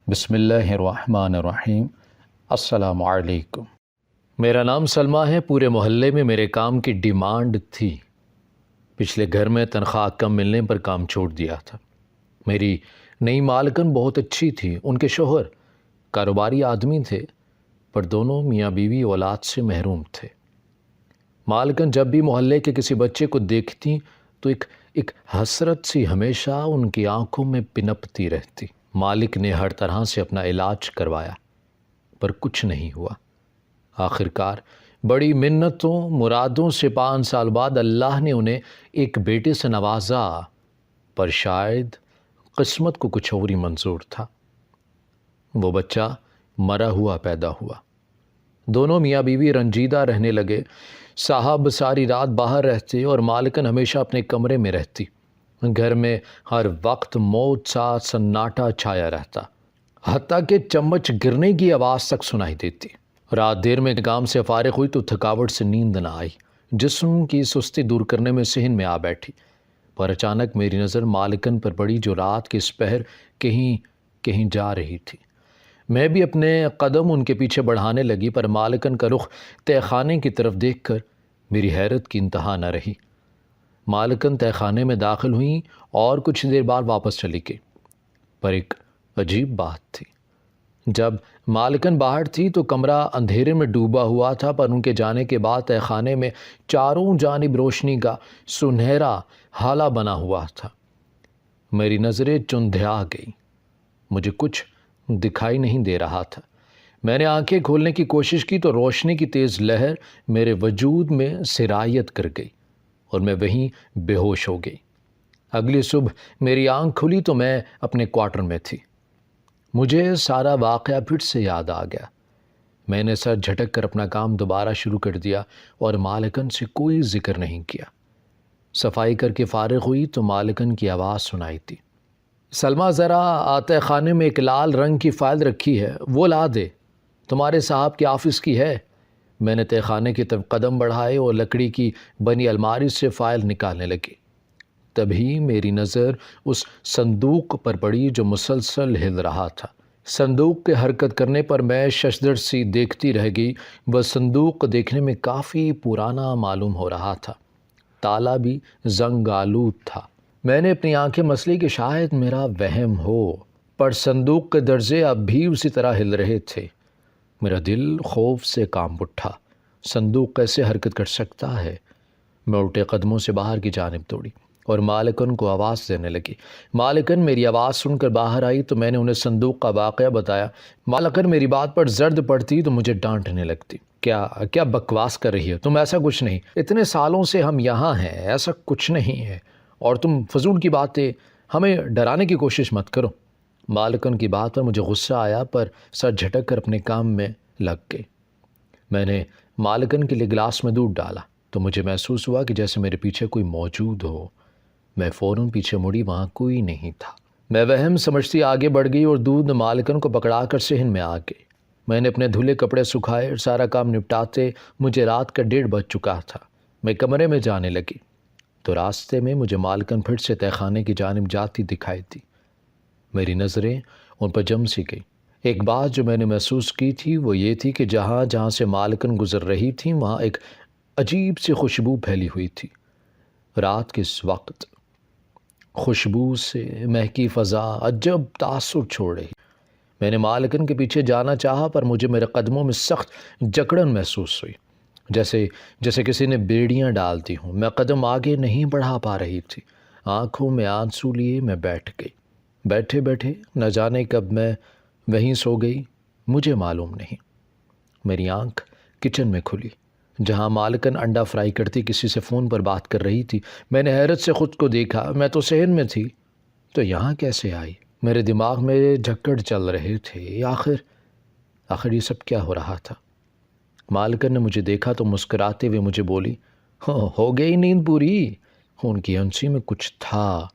بسم اللہ الرحمن الرحیم۔ السلام علیکم۔ میرا نام سلمہ ہے۔ پورے محلے میں میرے کام کی ڈیمانڈ تھی۔ پچھلے گھر میں تنخواہ کم ملنے پر کام چھوڑ دیا تھا۔ میری نئی مالکن بہت اچھی تھی۔ ان کے شوہر کاروباری آدمی تھے، پر دونوں میاں بیوی اولاد سے محروم تھے۔ مالکن جب بھی محلے کے کسی بچے کو دیکھتی تو ایک حسرت سی ہمیشہ ان کی آنکھوں میں پنپتی رہتی۔ مالک نے ہر طرح سے اپنا علاج کروایا، پر کچھ نہیں ہوا۔ آخرکار بڑی منتوں مرادوں سے 5 سال بعد اللہ نے انہیں ایک بیٹے سے نوازا، پر شاید قسمت کو کچھ اور ہی منظور تھا۔ وہ بچہ مرا ہوا پیدا ہوا۔ دونوں میاں بیوی رنجیدہ رہنے لگے۔ صاحب ساری رات باہر رہتے اور مالکن ہمیشہ اپنے کمرے میں رہتی۔ گھر میں ہر وقت موت سا سناٹا چھایا رہتا، حتیٰ کہ چمچ گرنے کی آواز تک سنائی دیتی۔ رات دیر میں کام سے فارغ ہوئی تو تھکاوٹ سے نیند نہ آئی۔ جسم کی سستی دور کرنے میں صحن میں آ بیٹھی، پر اچانک میری نظر مالکن پر پڑی، جو رات کے اس پہر کہیں جا رہی تھی۔ میں بھی اپنے قدم ان کے پیچھے بڑھانے لگی، پر مالکن کا رخ تہہ خانے کی طرف دیکھ کر میری حیرت کی انتہا نہ رہی۔ مالکن تہہ خانے میں داخل ہوئیں اور کچھ دیر بعد واپس چلی گئی، پر ایک عجیب بات تھی۔ جب مالکن باہر تھی تو کمرہ اندھیرے میں ڈوبا ہوا تھا، پر ان کے جانے کے بعد تہہ خانے میں چاروں جانب روشنی کا سنہرا ہالہ بنا ہوا تھا۔ میری نظریں چندھیا گئیں۔ مجھے کچھ دکھائی نہیں دے رہا تھا۔ میں نے آنکھیں کھولنے کی کوشش کی تو روشنی کی تیز لہر میرے وجود میں سرایت کر گئی اور میں وہیں بے ہوش ہو گئی۔ اگلی صبح میری آنکھ کھلی تو میں اپنے کوارٹر میں تھی۔ مجھے سارا واقعہ پھر سے یاد آ گیا۔ میں نے سر جھٹک کر اپنا کام دوبارہ شروع کر دیا اور مالکن سے کوئی ذکر نہیں کیا۔ صفائی کر کے فارغ ہوئی تو مالکن کی آواز سنائی تھی، سلمہ ذرا آتے خانے میں ایک لال رنگ کی فائل رکھی ہے، وہ لا دے، تمہارے صاحب کے آفس کی ہے۔ میں نے تہہ خانے کی طرف قدم بڑھائے اور لکڑی کی بنی الماری سے فائل نکالنے لگی۔ تبھی میری نظر اس صندوق پر پڑی جو مسلسل ہل رہا تھا۔ صندوق کے حرکت کرنے پر میں ششدر سی دیکھتی رہ گئی۔ وہ صندوق دیکھنے میں کافی پرانا معلوم ہو رہا تھا، تالا بھی زنگ آلود تھا۔ میں نے اپنی آنکھیں مسلی کہ شاید میرا وہم ہو، پر صندوق کے درزے اب بھی اسی طرح ہل رہے تھے۔ میرا دل خوف سے کانپ اٹھا۔ صندوق کیسے حرکت کر سکتا ہے؟ میں الٹے قدموں سے باہر کی جانب دوڑی اور مالکن کو آواز دینے لگی۔ مالکن میری آواز سن کر باہر آئی تو میں نے انہیں صندوق کا واقعہ بتایا۔ مالکن میری بات پر زرد پڑتی تو مجھے ڈانٹنے لگتی۔ کیا بکواس کر رہی ہے تم؟ ایسا کچھ نہیں، اتنے سالوں سے ہم یہاں ہیں، ایسا کچھ نہیں ہے، اور تم فضول کی باتیں، ہمیں ڈرانے کی کوشش مت کرو۔ مالکن کی بات پر مجھے غصہ آیا، پر سر جھٹک کر اپنے کام میں لگ گئی۔ میں نے مالکن کے لیے گلاس میں دودھ ڈالا تو مجھے محسوس ہوا کہ جیسے میرے پیچھے کوئی موجود ہو۔ میں فوراً پیچھے مڑی، وہاں کوئی نہیں تھا۔ میں وہم سمجھتی آگے بڑھ گئی اور دودھ مالکن کو پکڑا کر صحن میں آ گئی۔ میں نے اپنے دھلے کپڑے سکھائے اور سارا کام نپٹاتے مجھے رات کا 1:30 بج چکا تھا۔ میں کمرے میں جانے لگی تو راستے میں مجھے مالکن پھر سے تہہ خانے کی جانب جاتی دکھائی دی۔ میری نظریں ان پر جم سی گئی۔ ایک بات جو میں نے محسوس کی تھی وہ یہ تھی کہ جہاں سے مالکن گزر رہی تھی وہاں ایک عجیب سی خوشبو پھیلی ہوئی تھی۔ رات کے اس وقت خوشبو سے مہکی فضا عجب تاثر چھوڑ رہی۔ میں نے مالکن کے پیچھے جانا چاہا، پر مجھے میرے قدموں میں سخت جکڑن محسوس ہوئی، جیسے کسی نے بیڑیاں ڈال دی ہوں۔ میں قدم آگے نہیں بڑھا پا رہی تھی۔ آنکھوں میں آنسو لیے میں بیٹھ گئی۔ بیٹھے بیٹھے نہ جانے کب میں وہیں سو گئی، مجھے معلوم نہیں۔ میری آنکھ کچن میں کھلی، جہاں مالکن انڈا فرائی کرتی کسی سے فون پر بات کر رہی تھی۔ میں نے حیرت سے خود کو دیکھا، میں تو صحن میں تھی، تو یہاں کیسے آئی؟ میرے دماغ میں جھکڑ چل رہے تھے۔ آخر یہ سب کیا ہو رہا تھا؟ مالکن نے مجھے دیکھا تو مسکراتے ہوئے مجھے بولی، ہو گئی نیند پوری؟ ان کی ہنسی میں کچھ تھا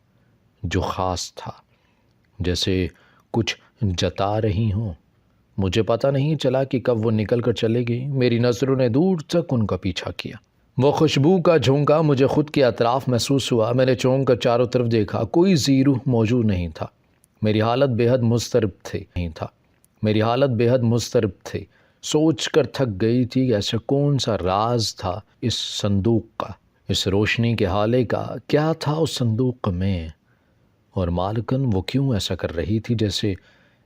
جو خاص تھا، جیسے کچھ جتا رہی ہوں۔ مجھے پتہ نہیں چلا کہ کب وہ نکل کر چلے گئی۔ میری نظروں نے دور تک ان کا پیچھا کیا۔ وہ خوشبو کا جھونکا مجھے خود کے اطراف محسوس ہوا۔ میں نے چونک کر چاروں طرف دیکھا، کوئی ذی روح موجود نہیں تھا۔ میری حالت بے حد مضطرب تھی سوچ کر تھک گئی تھی کہ ایسا کون سا راز تھا اس صندوق کا، اس روشنی کے حالے کا، کیا تھا اس صندوق میں؟ اور مالکن وہ کیوں ایسا کر رہی تھی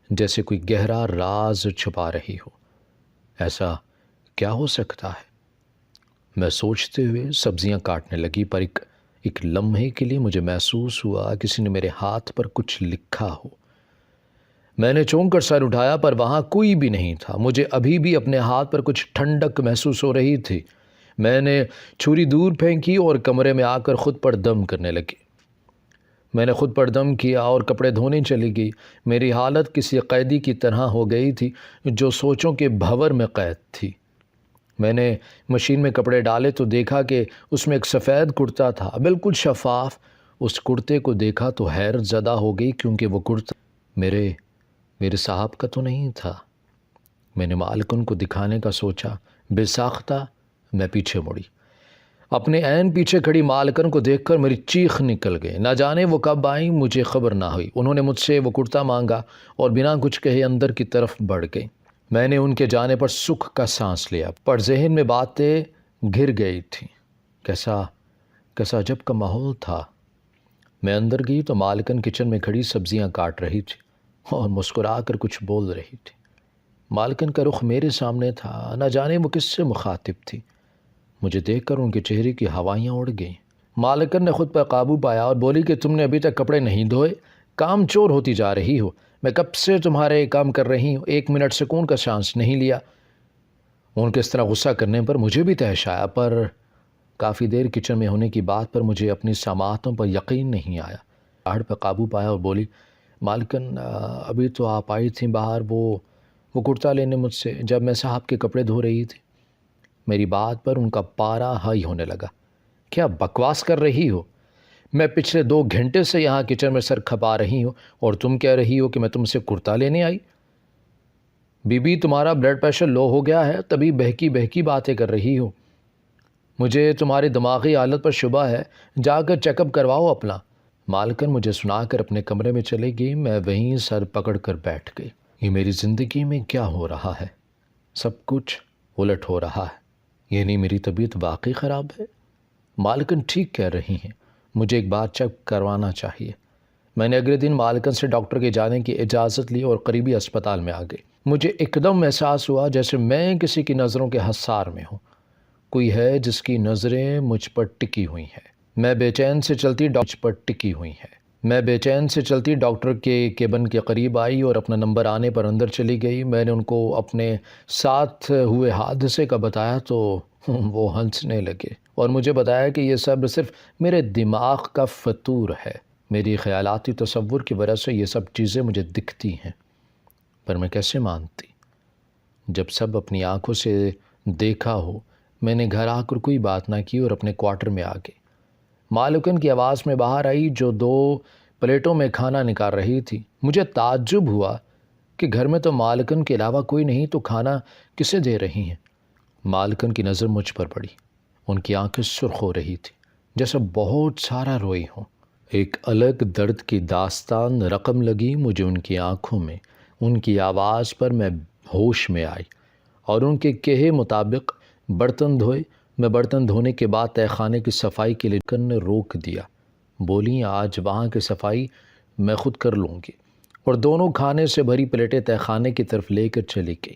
جیسے کوئی گہرا راز چھپا رہی ہو؟ ایسا کیا ہو سکتا ہے؟ میں سوچتے ہوئے سبزیاں کاٹنے لگی، پر ایک لمحے کے لیے مجھے محسوس ہوا کسی نے میرے ہاتھ پر کچھ لکھا ہو۔ میں نے چونک کر سر اٹھایا، پر وہاں کوئی بھی نہیں تھا۔ مجھے ابھی بھی اپنے ہاتھ پر کچھ ٹھنڈک محسوس ہو رہی تھی۔ میں نے چھری دور پھینکی اور کمرے میں آ کر خود پر دم کرنے لگی۔ میں نے خود پر دم کیا اور کپڑے دھونے چلی گئی۔ میری حالت کسی قیدی کی طرح ہو گئی تھی جو سوچوں کے بھنور میں قید تھی۔ میں نے مشین میں کپڑے ڈالے تو دیکھا کہ اس میں ایک سفید کرتا تھا، بالکل شفاف۔ اس کرتے کو دیکھا تو حیرت زدہ ہو گئی، کیونکہ وہ کرتا میرے صاحب کا تو نہیں تھا۔ میں نے مالکن کو دکھانے کا سوچا، بے ساختہ میں پیچھے مڑی۔ اپنے عین پیچھے کھڑی مالکن کو دیکھ کر میری چیخ نکل گئی۔ نہ جانے وہ کب آئیں، مجھے خبر نہ ہوئی۔ انہوں نے مجھ سے وہ کرتا مانگا اور بنا کچھ کہے اندر کی طرف بڑھ گئی۔ میں نے ان کے جانے پر سکھ کا سانس لیا، پر ذہن میں باتیں گھر گئی تھیں۔ کیسا عجب کا ماحول تھا۔ میں اندر گئی تو مالکن کچن میں کھڑی سبزیاں کاٹ رہی تھی اور مسکرا کر کچھ بول رہی تھی۔ مالکن کا رخ میرے سامنے تھا، نہ جانے وہ کس سے مخاطب تھی۔ مجھے دیکھ کر ان کے چہرے کی ہوائیاں اڑ گئیں۔ مالکن نے خود پر قابو پایا اور بولی کہ تم نے ابھی تک کپڑے نہیں دھوئے، کام چور ہوتی جا رہی ہو۔ میں کب سے تمہارے کام کر رہی ہوں، 1 منٹ سکون کا سانس نہیں لیا۔ ان کے اس طرح غصہ کرنے پر مجھے بھی تحش آیا، پر کافی دیر کچن میں ہونے کی بات پر مجھے اپنی سماعتوں پر یقین نہیں آیا۔ آہٹ پر قابو پایا اور بولی، مالکن ابھی تو آپ آئی تھیں باہر وہ کرتا لینے مجھ سے، جب میں صاحب کے کپڑے دھو رہی تھی۔ میری بات پر ان کا پارا ہائی ہونے لگا۔ کیا بکواس کر رہی ہو؟ میں پچھلے 2 گھنٹے سے یہاں کچن میں سر کھپا رہی ہوں اور تم کہہ رہی ہو کہ میں تم سے کرتا لینے آئی؟ بی بی تمہارا بلڈ پریشر لو ہو گیا ہے، تبھی بہکی باتیں کر رہی ہو۔ مجھے تمہاری دماغی حالت پر شبہ ہے، جا کر چیک اپ کرواؤ اپنا۔ مالکن مجھے سنا کر اپنے کمرے میں چلے گئی۔ میں وہیں سر پکڑ کر بیٹھ گئی۔ یہ میری زندگی میں کیا ہو رہا ہے؟ سب کچھ الٹ ہو رہا ہے۔ یعنی میری طبیعت واقعی خراب ہے؟ مالکن ٹھیک کہہ رہی ہیں، مجھے ایک بار چیک کروانا چاہیے۔ میں نے اگلے دن مالکن سے ڈاکٹر کے جانے کی اجازت لی اور قریبی اسپتال میں آ گئی۔ مجھے ایک دم احساس ہوا جیسے میں کسی کی نظروں کے حصار میں ہوں۔ کوئی ہے جس کی نظریں مجھ پر ٹکی ہوئی ہیں۔ میں بے چین سے چلتی ڈاکٹر کے کیبن کے قریب آئی اور اپنا نمبر آنے پر اندر چلی گئی۔ میں نے ان کو اپنے ساتھ ہوئے حادثے کا بتایا تو وہ ہنسنے لگے اور مجھے بتایا کہ یہ سب صرف میرے دماغ کا فطور ہے۔ میری خیالاتی تصور کی وجہ سے یہ سب چیزیں مجھے دکھتی ہیں، پر میں کیسے مانتی؟ جب سب اپنی آنکھوں سے دیکھا ہو۔ میں نے گھر آ کر کوئی بات نہ کی اور اپنے کوارٹر میں آ گئی۔ مالکن کی آواز میں باہر آئی جو 2 پلیٹوں میں کھانا نکال رہی تھی۔ مجھے تعجب ہوا کہ گھر میں تو مالکن کے علاوہ کوئی نہیں، تو کھانا کسے دے رہی ہیں؟ مالکن کی نظر مجھ پر پڑی۔ ان کی آنکھیں سرخ ہو رہی تھی جیسے بہت سارا روئی ہوں۔ ایک الگ درد کی داستان رقم لگی مجھے ان کی آنکھوں میں، ان کی آواز پر میں ہوش میں آئی اور ان کے کہے مطابق برتن دھوئے۔ میں برتن دھونے کے بعد تہہ خانے کی صفائی کے لیے کن نے روک دیا۔ بولی، آج وہاں کی صفائی میں خود کر لوں گی، اور دونوں کھانے سے بھری پلیٹیں تہہ خانے کی طرف لے کر چلی گئی۔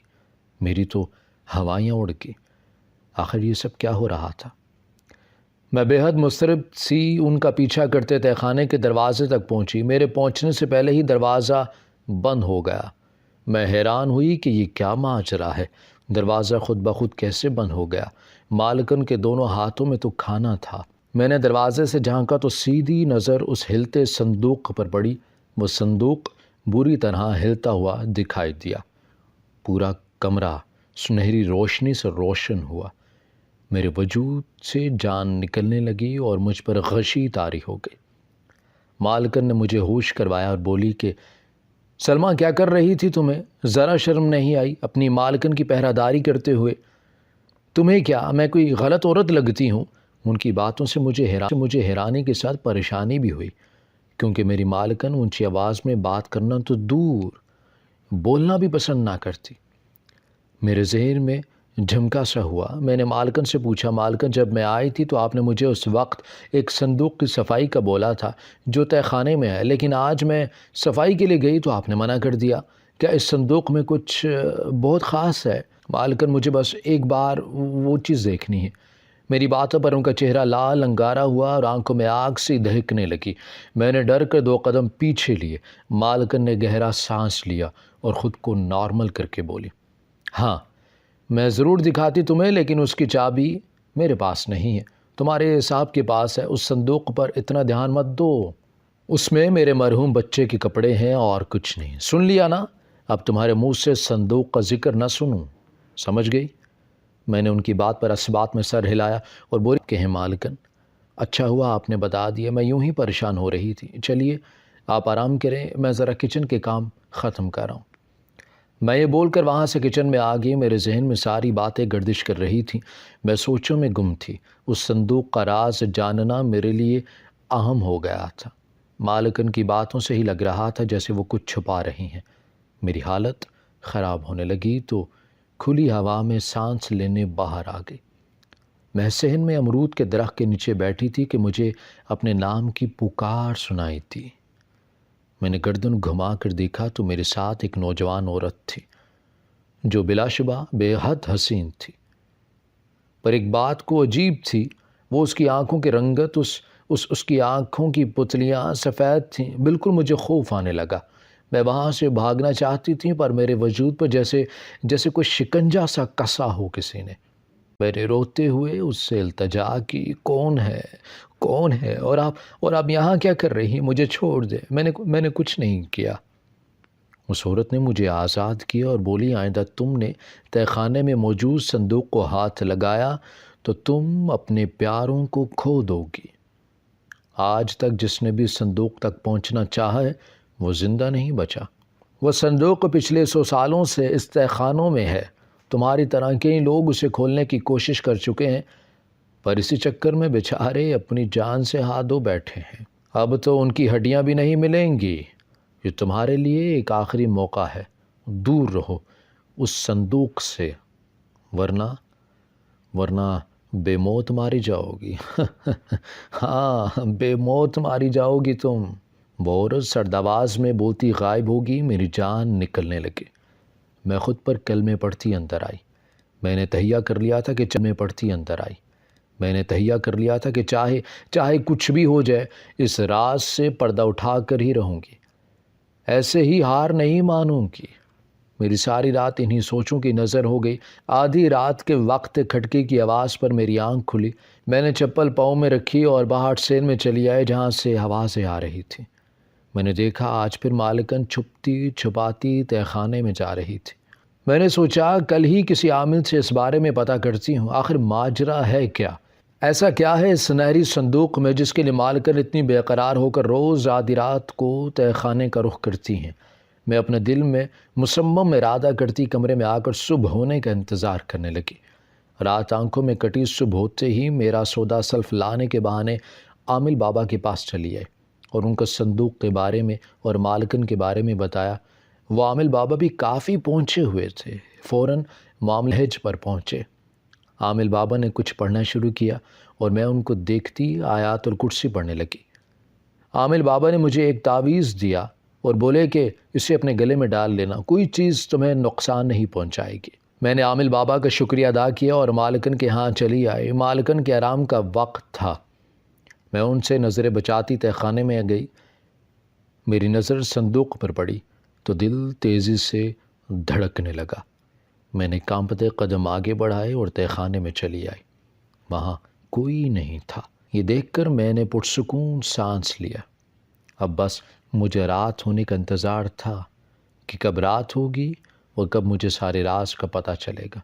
میری تو ہوائیاں اڑ گئی۔ آخر یہ سب کیا ہو رہا تھا؟ میں بے حد مضطرب سی ان کا پیچھا کرتے تہہ خانے کے دروازے تک پہنچی۔ میرے پہنچنے سے پہلے ہی دروازہ بند ہو گیا۔ میں حیران ہوئی کہ یہ کیا ماجرا ہے، دروازہ خود بخود کیسے بند ہو گیا؟ مالکن کے دونوں ہاتھوں میں تو کھانا تھا۔ میں نے دروازے سے جھانکا تو سیدھی نظر اس ہلتے صندوق پر پڑی۔ وہ صندوق بری طرح ہلتا ہوا دکھائی دیا۔ پورا کمرہ سنہری روشنی سے روشن ہوا۔ میرے وجود سے جان نکلنے لگی اور مجھ پر غشی طاری ہو گئی۔ مالکن نے مجھے ہوش کروایا اور بولی کہ سلمیٰ، کیا کر رہی تھی؟ تمہیں ذرا شرم نہیں آئی اپنی مالکن کی پہرہ داری کرتے ہوئے؟ تمہیں کیا میں کوئی غلط عورت لگتی ہوں؟ ان کی باتوں سے مجھے حیرانی کے ساتھ پریشانی بھی ہوئی۔ کیونکہ میری مالکن اونچی آواز میں بات کرنا تو دور بولنا بھی پسند نہ کرتی۔ میرے ذہن میں جھمکا سا ہوا۔ میں نے مالکن سے پوچھا، مالکن جب میں آئی تھی تو آپ نے مجھے اس وقت ایک صندوق کی صفائی کا بولا تھا جو تہہ خانے میں ہے، لیکن آج میں صفائی کے لیے گئی تو آپ نے منع کر دیا۔ کیا اس صندوق میں کچھ بہت خاص ہے؟ مالکن مجھے بس ایک بار وہ چیز دیکھنی ہے۔ میری باتوں پر ان کا چہرہ لال انگارا ہوا اور آنکھوں میں آگ سی دہکنے لگی۔ میں نے ڈر کر 2 قدم پیچھے لیے۔ مالکن نے گہرا سانس لیا اور خود کو نارمل کر کے بولی، ہاں میں ضرور دکھاتی تمہیں، لیکن اس کی چابی میرے پاس نہیں ہے، تمہارے صاحب کے پاس ہے۔ اس صندوق پر اتنا دھیان مت دو، اس میں میرے مرحوم بچے کے کپڑے ہیں اور کچھ نہیں۔ سن لیا نا؟ اب تمہارے منہ سے صندوق کا ذکر نہ سنوں، سمجھ گئی؟ میں نے ان کی بات پر اثبات میں سر ہلایا اور بولی کہ ہیں مالکن، اچھا ہوا آپ نے بتا دیا، میں یوں ہی پریشان ہو رہی تھی۔ چلیے آپ آرام کریں، میں ذرا کچن کے کام ختم کر رہا ہوں۔ میں یہ بول کر وہاں سے کچن میں آ گئی۔ میرے ذہن میں ساری باتیں گردش کر رہی تھیں، میں سوچوں میں گم تھی۔ اس صندوق کا راز جاننا میرے لیے اہم ہو گیا تھا۔ مالکن کی باتوں سے ہی لگ رہا تھا جیسے وہ کچھ چھپا رہی ہیں۔ میری حالت خراب ہونے لگی تو کھلی ہوا میں سانس لینے باہر آ گئی۔ میں صحن میں امرود کے درخت کے نیچے بیٹھی تھی کہ مجھے اپنے نام کی پکار سنائی تھی۔ میں نے گردن گھما کر دیکھا تو میرے ساتھ ایک نوجوان عورت تھی جو بلا شبہ بے حد حسین تھی، پر ایک بات کو عجیب تھی، وہ اس کی آنکھوں کی رنگت، اس کی آنکھوں کی پتلیاں سفید تھیں۔ بالکل مجھے خوف آنے لگا۔ میں وہاں سے بھاگنا چاہتی تھی پر میرے وجود پر جیسے کوئی شکنجا سا کسا ہو کسی نے۔ میں نے روتے ہوئے اس سے التجا کی، کون ہے اور آپ یہاں کیا کر رہی ہیں؟ مجھے چھوڑ دے، میں نے کچھ نہیں کیا۔ اس عورت نے مجھے آزاد کیا اور بولی، آئندہ تم نے تہہ خانے میں موجود صندوق کو ہاتھ لگایا تو تم اپنے پیاروں کو کھو دو گی۔ آج تک جس نے بھی صندوق تک پہنچنا چاہا ہے وہ زندہ نہیں بچا۔ وہ صندوق پچھلے 100 سالوں سے اس تہہ خانوں میں ہے۔ تمہاری طرح کئی لوگ اسے کھولنے کی کوشش کر چکے ہیں، پر اسی چکر میں بیچارے اپنی جان سے ہاتھ دھو بیٹھے ہیں۔ اب تو ان کی ہڈیاں بھی نہیں ملیں گی۔ یہ تمہارے لیے ایک آخری موقع ہے، دور رہو اس صندوق سے، ورنہ بے موت ماری جاؤ گی۔ ہاں بے موت ماری جاؤ گی تم۔ وہ عورت سرد آواز میں بولتی غائب ہوگی۔ میری جان نکلنے لگی۔ میں خود پر کلمے پڑھتی اندر آئی۔ میں نے تہیہ کر لیا تھا کہ چاہے کچھ بھی ہو جائے اس راز سے پردہ اٹھا کر ہی رہوں گی، ایسے ہی ہار نہیں مانوں گی۔ میری ساری رات انہی سوچوں کی نظر ہو گئی۔ آدھی رات کے وقت کھٹکے کی آواز پر میری آنکھ کھلی۔ میں نے چپل پاؤں میں رکھی اور باہر سین میں چلی آئی جہاں سے آوازیں آ رہی تھیں۔ میں نے دیکھا آج پھر مالکن چھپتی چھپاتی تہہ خانے میں جا رہی تھی۔ میں نے سوچا کل ہی کسی عامل سے اس بارے میں پتہ کرتی ہوں، آخر ماجرا ہے کیا؟ ایسا کیا ہے اس سنہری صندوق میں جس کے لیے مالکن اتنی بے قرار ہو کر روز آدھی رات کو تہہ خانے کا رخ کرتی ہیں؟ میں اپنے دل میں مصمم ارادہ کرتی کمرے میں آ کر صبح ہونے کا انتظار کرنے لگی۔ رات آنکھوں میں کٹی صبح ہوتے ہی میرا سودا سلف لانے کے بہانے عامل بابا کے پاس چلی آئی اور ان کو صندوق کے بارے میں اور مالکن کے بارے میں بتایا۔ وہ عامل بابا بھی کافی پہنچے ہوئے تھے، فوراً معاملہ حج پر پہنچے۔ عامل بابا نے کچھ پڑھنا شروع کیا اور میں ان کو دیکھتی آیات الکرسی پڑھنے لگی۔ عامل بابا نے مجھے ایک تعویذ دیا اور بولے کہ اسے اپنے گلے میں ڈال لینا، کوئی چیز تمہیں نقصان نہیں پہنچائے گی۔ میں نے عامل بابا کا شکریہ ادا کیا اور مالکن کے ہاں چلی آئی۔ مالکن کے آرام کا وقت تھا۔ میں ان سے نظریں بچاتی تہہ خانے میں گئی۔ میری نظر صندوق پر پڑی تو دل تیزی سے دھڑکنے لگا۔ میں نے کانپتے قدم آگے بڑھائے اور تہہ خانے میں چلی آئی۔ وہاں کوئی نہیں تھا۔ یہ دیکھ کر میں نے پرسکون سانس لیا۔ اب بس مجھے رات ہونے کا انتظار تھا کہ کب رات ہوگی اور کب مجھے سارے راز کا پتہ چلے گا۔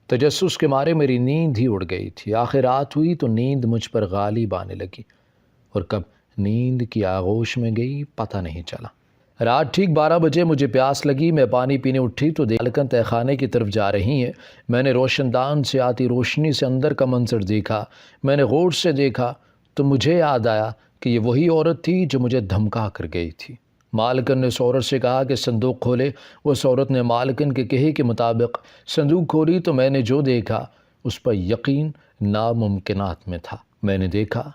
تجسس کے مارے میری نیند ہی اڑ گئی تھی۔ آخر رات ہوئی تو نیند مجھ پر غالب آنے لگی اور کب نیند کی آغوش میں گئی پتہ نہیں چلا۔ رات ٹھیک 12 بجے مجھے پیاس لگی۔ میں پانی پینے اٹھی تو مالکن تہہ خانے کی طرف جا رہی ہیں۔ میں نے روشن دان سے آتی روشنی سے اندر کا منظر دیکھا۔ میں نے غور سے دیکھا تو مجھے یاد آیا کہ یہ وہی عورت تھی جو مجھے دھمکا کر گئی تھی۔ مالکن نے اس عورت سے کہا کہ صندوق کھولے۔ اس عورت نے مالکن کے کہے کے مطابق صندوق کھولی تو میں نے جو دیکھا اس پر یقین ناممکنات میں تھا۔ میں نے دیکھا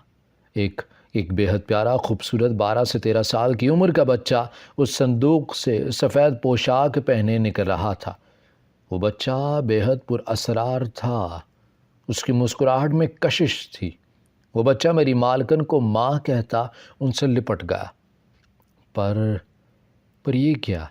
ایک بے حد پیارا خوبصورت 12 سے 13 سال کی عمر کا بچہ اس صندوق سے سفید پوشاک پہنے نکل رہا تھا۔ وہ بچہ بے حد پر اسرار تھا، اس کی مسکراہٹ میں کشش تھی۔ وہ بچہ میری مالکن کو ماں کہتا ان سے لپٹ گیا۔ پر یہ کیا؟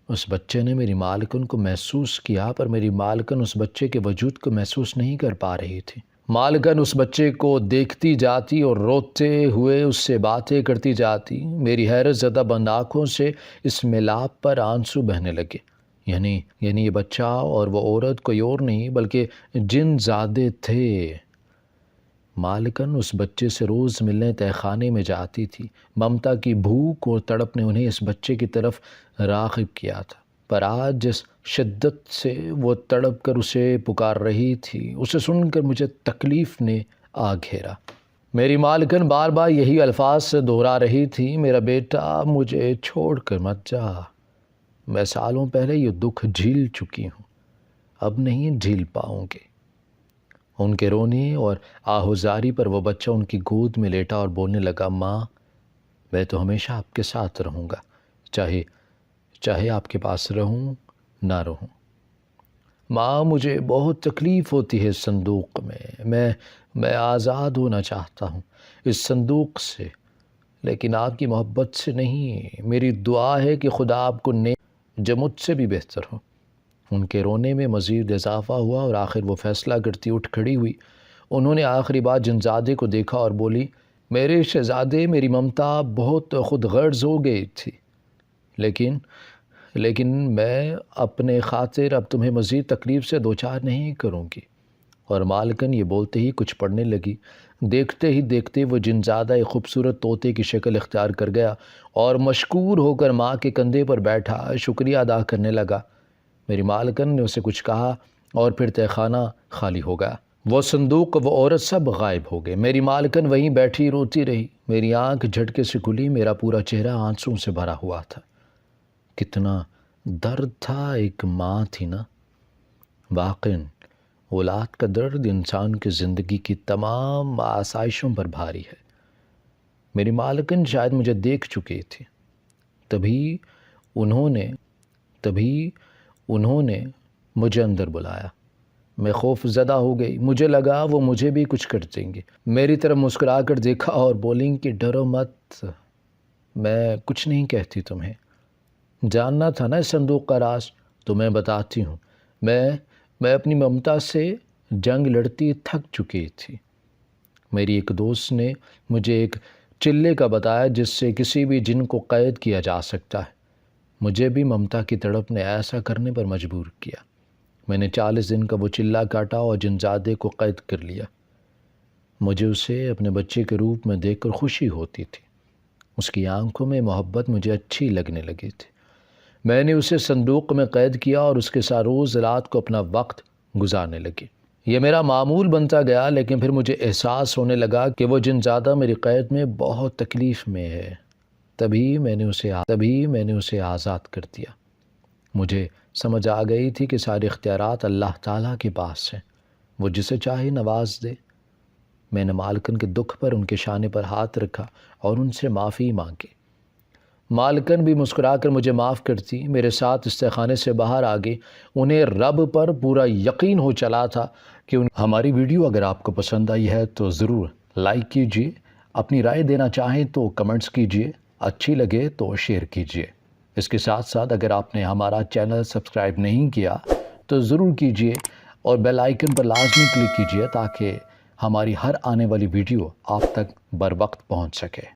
اس بچے نے میری مالکن کو محسوس کیا، پر میری مالکن اس بچے کے وجود کو محسوس نہیں کر پا رہی تھی۔ مالکن اس بچے کو دیکھتی جاتی اور روتے ہوئے اس سے باتیں کرتی جاتی۔ میری حیرت زدہ بند آنکھوں سے اس ملاپ پر آنسو بہنے لگے۔ یعنی یہ بچہ اور وہ عورت کوئی اور نہیں بلکہ جن زادے تھے۔ مالکن اس بچے سے روز ملنے تہہ خانے میں جاتی تھی۔ ممتا کی بھوک اور تڑپ نے انہیں اس بچے کی طرف راغب کیا تھا، پر آج جس شدت سے وہ تڑپ کر اسے پکار رہی تھی، اسے سن کر مجھے تکلیف نے آ گھیرا۔ میری مالکن بار بار یہی الفاظ سے دہرا رہی تھی، میرا بیٹا مجھے چھوڑ کر مت جا۔ میں سالوں پہلے یہ دکھ جھیل چکی ہوں، اب نہیں جھیل پاؤں گی۔ ان کے رونے اور آہوزاری پر وہ بچہ ان کی گود میں لیٹا اور بولنے لگا، ماں میں تو ہمیشہ آپ کے ساتھ رہوں گا، چاہے آپ کے پاس رہوں نہ رہوں۔ ماں مجھے بہت تکلیف ہوتی ہے اس صندوق میں آزاد ہونا چاہتا ہوں اس صندوق سے، لیکن آپ کی محبت سے نہیں۔ میری دعا ہے کہ خدا آپ کو جو مجھ سے بھی بہتر ہو۔ ان کے رونے میں مزید اضافہ ہوا اور آخر وہ فیصلہ کرتی اٹھ کھڑی ہوئی۔ انہوں نے آخری بار جنزادے کو دیکھا اور بولی، میرے شہزادے، میری ممتا بہت خود غرض ہو گئی تھی، لیکن میں اپنے خاطر اب تمہیں مزید تکلیف سے دوچار نہیں کروں گی۔ اور مالکن یہ بولتے ہی کچھ پڑھنے لگی۔ دیکھتے ہی دیکھتے وہ جنزادہ ایک خوبصورت طوطے کی شکل اختیار کر گیا اور مشکور ہو کر ماں کے کندھے پر بیٹھا شکریہ ادا کرنے لگا۔ میری مالکن نے اسے کچھ کہا اور پھر تہہ خانہ خالی ہو گیا۔ وہ صندوق، وہ عورت سب غائب ہو گئے۔ میری مالکن وہیں بیٹھی روتی رہی۔ میری آنکھ جھٹکے سے کھلی، میرا پورا چہرہ آنسوں سے بھرا ہوا تھا۔ کتنا درد تھا، ایک ماں تھی نا۔ واقعاً اولاد کا درد انسان کی زندگی کی تمام آسائشوں پر بھاری ہے۔ میری مالکن شاید مجھے دیکھ چکی تھی، تبھی انہوں نے مجھے اندر بلایا۔ میں خوف زدہ ہو گئی، مجھے لگا وہ مجھے بھی کچھ کر دیں گے۔ میری طرف مسکرا کر دیکھا اور بولیں کہ ڈرو مت، میں کچھ نہیں کہتی تمہیں۔ جاننا تھا نا اس صندوق کا راز، تو میں بتاتی ہوں۔ میں اپنی ممتا سے جنگ لڑتی تھک چکی تھی۔ میری ایک دوست نے مجھے ایک چلے کا بتایا جس سے کسی بھی جن کو قید کیا جا سکتا ہے۔ مجھے بھی ممتا کی تڑپ نے ایسا کرنے پر مجبور کیا۔ میں نے 40 دن کا وہ چلہ کاٹا اور جنزادے کو قید کر لیا۔ مجھے اسے اپنے بچے کے روپ میں دیکھ کر خوشی ہوتی تھی۔ اس کی آنکھوں میں محبت مجھے اچھی لگنے لگی تھی۔ میں نے اسے صندوق میں قید کیا اور اس کے ساتھ روز رات کو اپنا وقت گزارنے لگی۔ یہ میرا معمول بنتا گیا، لیکن پھر مجھے احساس ہونے لگا کہ وہ جنزادہ میری قید میں بہت تکلیف میں ہے۔ تبھی میں نے اسے آزاد کر دیا۔ مجھے سمجھ آ گئی تھی کہ سارے اختیارات اللہ تعالیٰ کے پاس ہیں، وہ جسے چاہے نواز دے۔ میں نے مالکن کے دکھ پر ان کے شانے پر ہاتھ رکھا اور ان سے معافی مانگی۔ مالکن بھی مسکرا کر مجھے معاف کرتی، میرے ساتھ اس تہہ خانے سے باہر آ گئی۔ انہیں رب پر پورا یقین ہو چلا تھا کہ ہماری ویڈیو اگر آپ کو پسند آئی ہے تو ضرور لائک کیجئے، اپنی رائے دینا چاہیں تو کمنٹس کیجئے، اچھی لگے تو شیئر کیجئے۔ اس کے ساتھ ساتھ اگر آپ نے ہمارا چینل سبسکرائب نہیں کیا تو ضرور کیجئے اور بیل آئیکن پر لازمی کلک کیجئے تاکہ ہماری ہر آنے والی ویڈیو آپ تک بر وقت پہنچ سکے۔